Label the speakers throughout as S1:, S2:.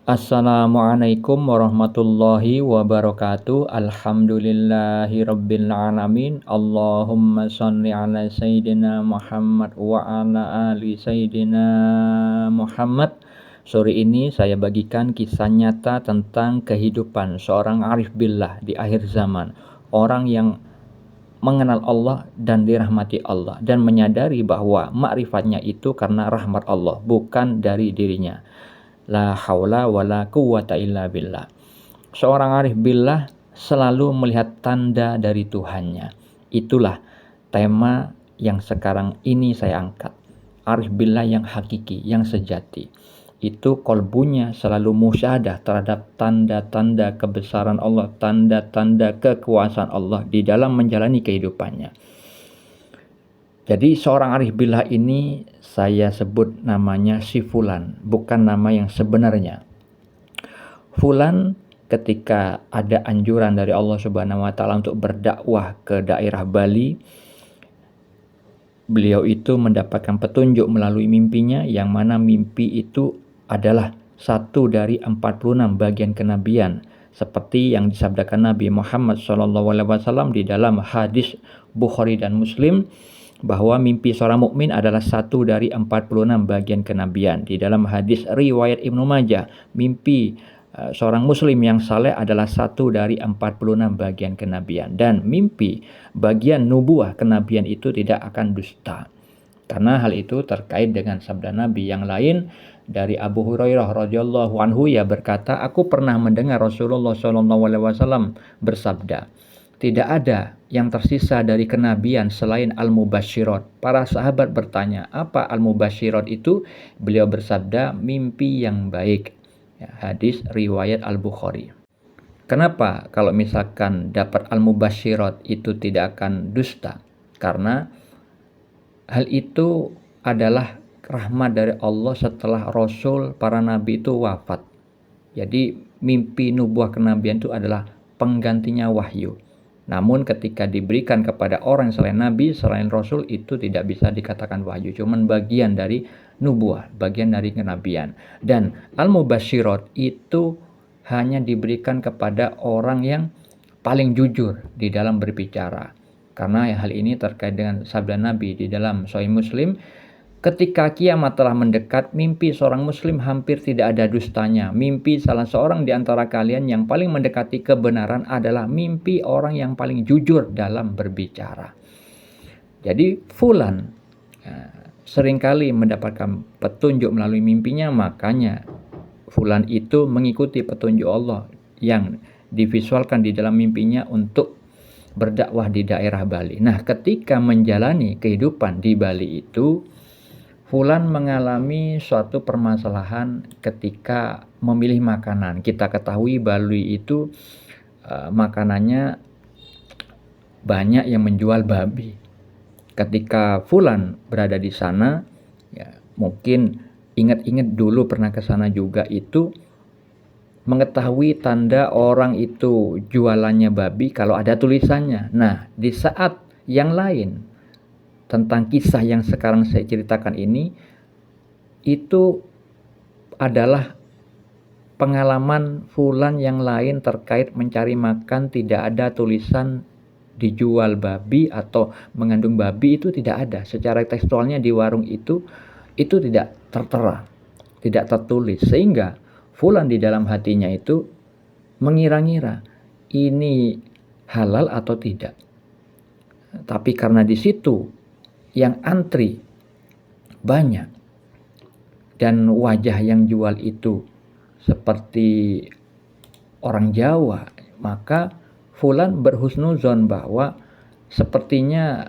S1: Assalamualaikum warahmatullahi wabarakatuh. Alhamdulillahirabbil alamin. Allahumma shalli ala sayyidina Muhammad wa ala ali sayyidina Muhammad. Sore ini saya bagikan kisah nyata tentang kehidupan seorang arif billah di akhir zaman. Orang yang mengenal Allah dan dirahmati Allah dan menyadari bahwa ma'rifatnya itu karena rahmat Allah, bukan dari dirinya. La haula wala quwwata illa billah. Seorang arif billah selalu melihat tanda dari Tuhannya. Itulah tema yang sekarang ini saya angkat. Arif billah yang hakiki, yang sejati. Itu kolbunya selalu musyahadah terhadap tanda-tanda kebesaran Allah, tanda-tanda kekuasaan Allah di dalam menjalani kehidupannya. Jadi seorang arif billah ini saya sebut namanya si Fulan, bukan nama yang sebenarnya. Fulan ketika ada anjuran dari Allah Subhanahu wa taala untuk berdakwah ke daerah Bali, beliau itu mendapatkan petunjuk melalui mimpinya, yang mana mimpi itu adalah satu dari 46 bagian kenabian, seperti yang disabdakan Nabi Muhammad SAW di dalam hadis Bukhari dan Muslim, bahwa mimpi seorang mukmin adalah satu dari 46 bagian kenabian. Di dalam hadis riwayat Ibnu Majah, mimpi seorang muslim yang saleh adalah satu dari 46 bagian kenabian. Dan mimpi bagian nubuah kenabian itu tidak akan dusta. Karena hal itu terkait dengan sabda Nabi yang lain dari Abu Hurairah radhiyallahu anhu, ia berkata, aku pernah mendengar Rasulullah SAW bersabda, tidak ada yang tersisa dari kenabian selain al-mubasyirat. Para sahabat bertanya, apa al-mubasyirat itu? Beliau bersabda, mimpi yang baik. Ya, hadis riwayat Al-Bukhari. Kenapa kalau misalkan dapat al-mubasyirat itu tidak akan dusta? Karena hal itu adalah rahmat dari Allah setelah Rasul para Nabi itu wafat. Jadi mimpi nubuah kenabian itu adalah penggantinya wahyu. Namun ketika diberikan kepada orang selain Nabi, selain Rasul, itu tidak bisa dikatakan wahyu. Cuman bagian dari nubuah, bagian dari kenabian. Dan al-mubasyirat itu hanya diberikan kepada orang yang paling jujur di dalam berbicara. Karena hal ini terkait dengan sabda Nabi di dalam Sahih Muslim, ketika kiamat telah mendekat, mimpi seorang muslim hampir tidak ada dustanya. Mimpi salah seorang di antara kalian yang paling mendekati kebenaran adalah mimpi orang yang paling jujur dalam berbicara. Jadi Fulan seringkali mendapatkan petunjuk melalui mimpinya, makanya Fulan itu mengikuti petunjuk Allah yang divisualkan di dalam mimpinya untuk berdakwah di daerah Bali. Nah, ketika menjalani kehidupan di Bali itu, Fulan mengalami suatu permasalahan ketika memilih makanan. Kita ketahui Bali itu makanannya banyak yang menjual babi. Ketika Fulan berada di sana, ya mungkin ingat-ingat dulu pernah ke sana juga, itu mengetahui tanda orang itu jualannya babi kalau ada tulisannya. Nah, di saat yang lain tentang kisah yang sekarang saya ceritakan ini, itu adalah pengalaman Fulan yang lain terkait mencari makan, tidak ada tulisan dijual babi atau mengandung babi, itu tidak ada. Secara tekstualnya di warung itu tidak tertera, tidak tertulis, sehingga Fulan di dalam hatinya itu mengira-ngira ini halal atau tidak. Tapi karena di situ yang antri banyak dan wajah yang jual itu seperti orang Jawa, maka Fulan berhusnuzon bahwa sepertinya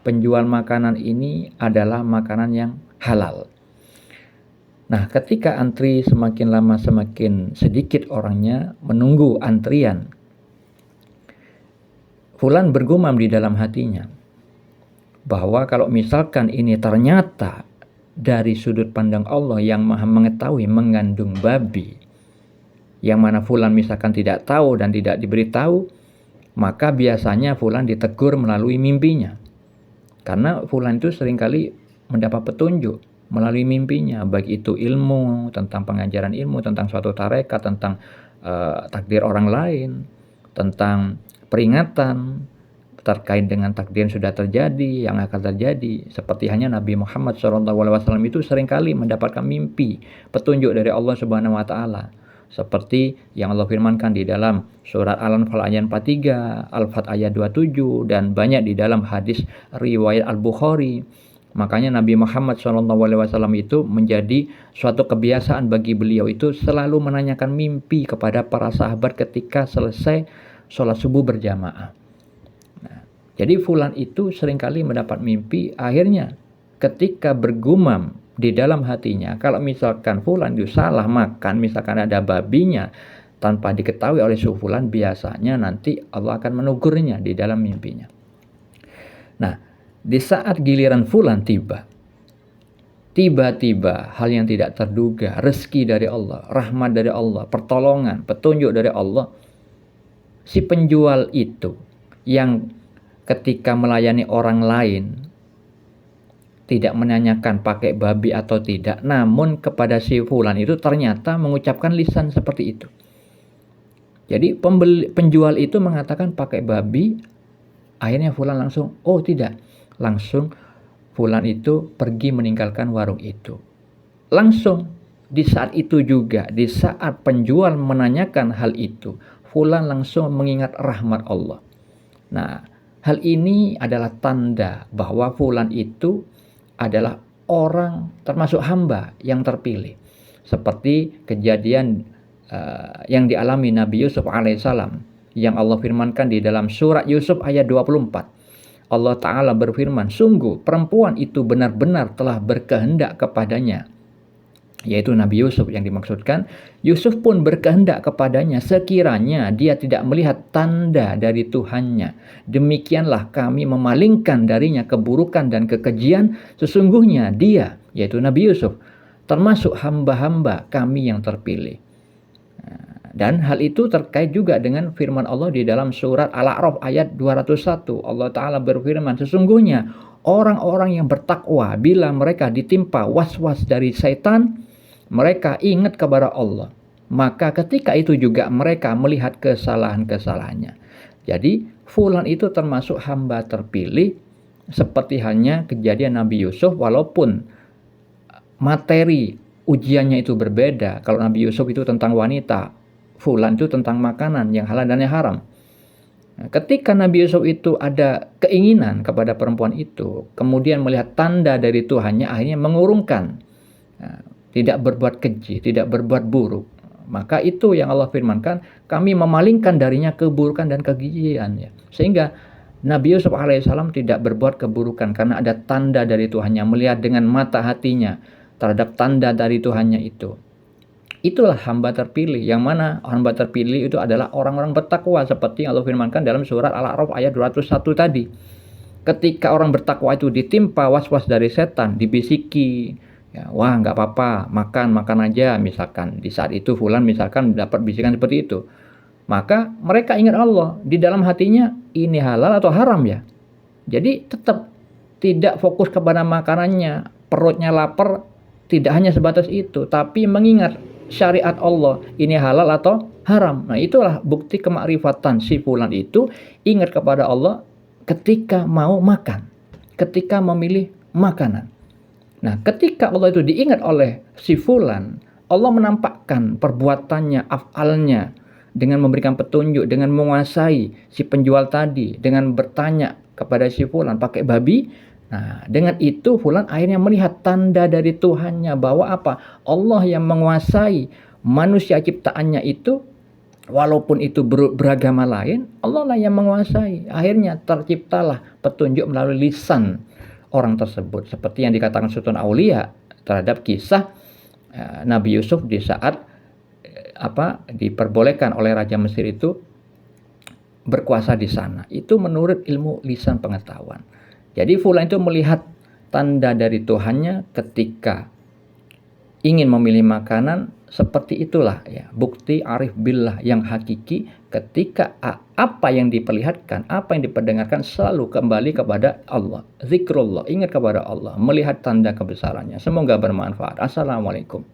S1: penjual makanan ini adalah makanan yang halal. Nah, ketika antri semakin lama semakin sedikit orangnya menunggu antrian, Fulan bergumam di dalam hatinya bahwa kalau misalkan ini ternyata dari sudut pandang Allah yang Maha mengetahui mengandung babi, yang mana Fulan misalkan tidak tahu dan tidak diberitahu, maka biasanya Fulan ditegur melalui mimpinya. Karena Fulan itu seringkali mendapat petunjuk melalui mimpinya, baik itu ilmu, tentang pengajaran ilmu, tentang suatu tarekat, tentang takdir orang lain, tentang peringatan terkait dengan takdir yang sudah terjadi, yang akan terjadi. Seperti hanya Nabi Muhammad SAW itu seringkali mendapatkan mimpi, petunjuk dari Allah Subhanahu wa Ta'ala. Seperti yang Allah firmankan di dalam surat Al-Anfal ayat 43, Al-Fat ayat 27, dan banyak di dalam hadis riwayat Al-Bukhari. Makanya Nabi Muhammad SAW itu menjadi suatu kebiasaan bagi beliau itu selalu menanyakan mimpi kepada para sahabat ketika selesai sholat subuh berjamaah. Jadi fulan itu seringkali mendapat mimpi, akhirnya ketika bergumam di dalam hatinya, kalau misalkan fulan itu salah makan, misalkan ada babinya, tanpa diketahui oleh fulan, biasanya nanti Allah akan menegurnya di dalam mimpinya. Nah, di saat giliran fulan tiba-tiba hal yang tidak terduga, rezeki dari Allah, rahmat dari Allah, pertolongan, petunjuk dari Allah, si penjual itu yang ketika melayani orang lain tidak menanyakan pakai babi atau tidak, namun kepada si fulan itu ternyata mengucapkan lisan seperti itu. Jadi penjual itu mengatakan pakai babi, akhirnya fulan langsung, oh tidak, langsung fulan itu pergi meninggalkan warung itu. Langsung di saat itu juga, di saat penjual menanyakan hal itu, fulan langsung mengingat rahmat Allah. Nah, hal ini adalah tanda bahwa fulan itu adalah orang termasuk hamba yang terpilih. Seperti kejadian yang dialami Nabi Yusuf alaihissalam yang Allah firmankan di dalam surat Yusuf ayat 24. Allah Ta'ala berfirman, sungguh perempuan itu benar-benar telah berkehendak kepadanya, yaitu Nabi Yusuf yang dimaksudkan. Yusuf pun berkehendak kepadanya sekiranya dia tidak melihat tanda dari Tuhannya. Demikianlah kami memalingkan darinya keburukan dan kekejian. Sesungguhnya dia, yaitu Nabi Yusuf, termasuk hamba-hamba kami yang terpilih. Dan hal itu terkait juga dengan firman Allah di dalam surat Al-A'raf ayat 201. Allah Ta'ala berfirman, sesungguhnya orang-orang yang bertakwa bila mereka ditimpa was-was dari syaitan, mereka ingat kepada Allah. Maka ketika itu juga mereka melihat kesalahan-kesalahannya. Jadi fulan itu termasuk hamba terpilih, seperti hanya kejadian Nabi Yusuf, walaupun materi ujiannya itu berbeda. Kalau Nabi Yusuf itu tentang wanita, fulan itu tentang makanan yang halal dan yang haram. Nah, ketika Nabi Yusuf itu ada keinginan kepada perempuan itu, kemudian melihat tanda dari Tuhannya, akhirnya mengurungkan, tidak berbuat keji, tidak berbuat buruk. Maka itu yang Allah firmankan, kami memalingkan darinya keburukan dan kekejian. Sehingga Nabi Yusuf alaihissalam tidak berbuat keburukan karena ada tanda dari Tuhannya, melihat dengan mata hatinya terhadap tanda dari Tuhannya itu. Itulah hamba terpilih, yang mana hamba terpilih itu adalah orang-orang bertakwa, seperti yang Allah firmankan dalam surat Al-A'raf ayat 201 tadi. Ketika orang bertakwa itu ditimpa was-was dari setan, dibisiki, ya, wah nggak apa-apa, makan aja misalkan. Di saat itu fulan misalkan dapat bisikan seperti itu. Maka mereka ingat Allah, di dalam hatinya ini halal atau haram ya. Jadi tetap tidak fokus kepada makanannya, perutnya lapar, tidak hanya sebatas itu, tapi mengingat syariat Allah, ini halal atau haram. Nah, itulah bukti kemakrifatan si fulan itu ingat kepada Allah ketika mau makan, ketika memilih makanan. Nah, ketika Allah itu diingat oleh si fulan, Allah menampakkan perbuatannya, afalnya, dengan memberikan petunjuk, dengan menguasai si penjual tadi, dengan bertanya kepada si fulan pakai babi. Nah, dengan itu fulan akhirnya melihat tanda dari Tuhannya, bahwa apa? Allah yang menguasai manusia ciptaannya itu, walaupun itu beragama lain, Allah lah yang menguasai. Akhirnya terciptalah petunjuk melalui lisan orang tersebut, seperti yang dikatakan Sultan Aulia terhadap kisah Nabi Yusuf di saat diperbolehkan oleh Raja Mesir itu berkuasa di sana. Itu menurut ilmu lisan pengetahuan. Jadi fulan itu melihat tanda dari Tuhannya ketika ingin memilih makanan, seperti itulah ya, bukti arif billah yang hakiki ketika apa yang diperlihatkan, apa yang diperdengarkan selalu kembali kepada Allah. Zikrullah, ingat kepada Allah, melihat tanda kebesarannya. Semoga bermanfaat. Assalamualaikum.